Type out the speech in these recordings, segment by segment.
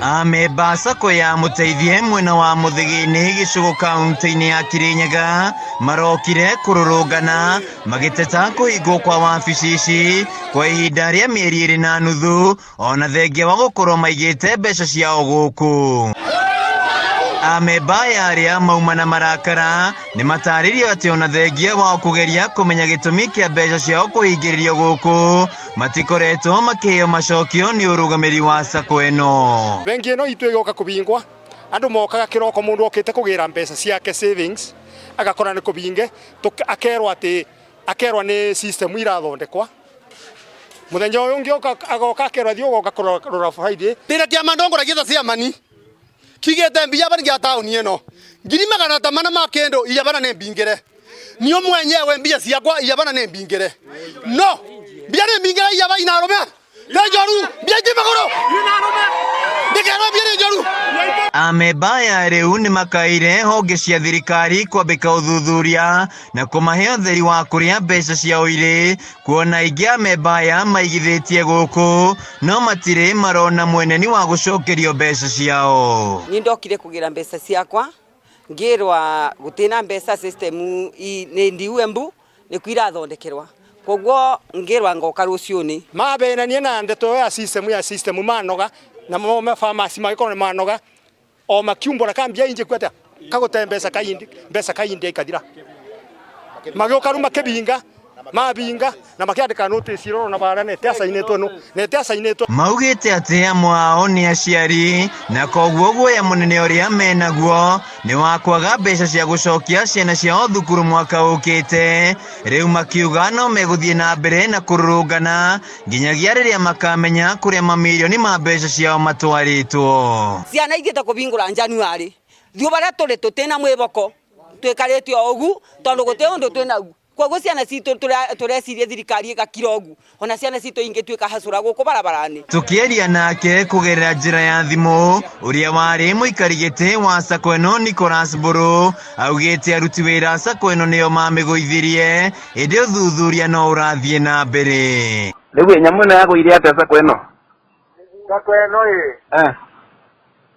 Amemba sako ya Muteithie mwena wa Muthigini gicigo kaunti-ini ya Kirinyaga marokire kururungana magiteta kuhingwo kwa wabici ici kwa ihinda ria mieri 2.5 ona thengia wa gukorwo maigite mbeca ciao guku. Amemba aria mauma na marakara ni mataririo ati ona thengia wa kugeria kumenya gitumi kia mbeca ciao kuhingiririo guku matikoretwo makiheo macokio ni urugamiri wa sako eno. Bengi eno itu igoka kubingwa andu mokaga kiroko mundu okite kugira mbeca ciake savings agakora ni kubinge akerwa ni system irathondekwa muthenya uyu ungi agoka akerwa thio goka kurora faidi ndira tia mandongora githa cia mani kigete mbia bani gya tauni eno ngiri magana tamana ma kendo iyabana ne mbingire niyo mwenyewe mbia ciakwa iyabana ne mbingire no mbia ne mbingire iyaba inarume njoru mbia kimagoro inarume ndikero mbia njoru. Amemba aya riu ni makaire honge cia thirikari kwambika uthuthuria na kumahe utheri wa kuria mbeca ciao iri kuona ingi amemba aya maigithitie guku no matire marona mweneni wa gucokerio mbeca ciao. Ni ndokire kugira mbeca ciakwa ngirwa gutina mbeca system ni ndiwembu ni kwira thondekerwa koguo ngirwa ngoka ruciuni mabenanie na ndeto ya system manoga na mama pharmacy magikoro manoga o makiumbora kambia inje kwata kagote mbeca kaindi ikadira magioka ruma kebinga mabinga na makiandika notice iro na bara nete asainetwo maugite ati amwe ao ni aciari na koguo guoya munene uria menaguo ni wa kwaga mbeca cia gucokia ciana ciao thukuru mwaka ukite riu makiuga no meguthie na mbere na kururungana nginyagia riria makamenya kuria mamilioni ma mbeca ciao matwaritwo. Ciana igite kubingura Januari thio baria turi tutina mwiboko twikarite ogu tondu guti undu twinagu koguo ciana citu tureciria thirikari igakira ogu ona ciana citu ingi twika hacura guku barabarani. Tukieria nake kugerera njira ya thimu uria wari muikari giti wa sako eno Nicholas Mburu augite aruti wira sako eno nio mamiguithirie indi uthuthuria no urathie na mbere. Riu nyamu ino yaguire atia sako eno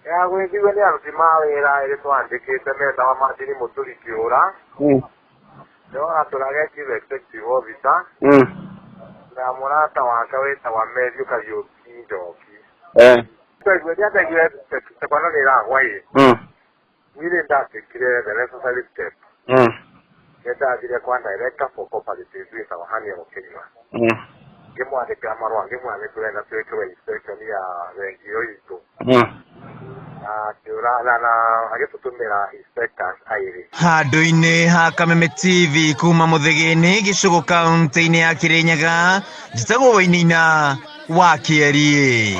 ya gwithiwe ni aruti mawira iri twandikite metawa Martin Muturi Kiura no aturage chief executive officer na murata wake witagwa Matthew Kariuki Njoki twegwethia tegire tekwana ni ragwa wili ndatikire the necessary step ndathire kwa director for cooperative witagwa Hania Mukinywa ngimwandikira marua ngimwandikira na twikire inspection ya rengi yo itu handu-ini ha Kameme TV kuma Muthigini gicigo kaunti-ini ya Kirinyaga njitagwo Wainaina wa Kieri.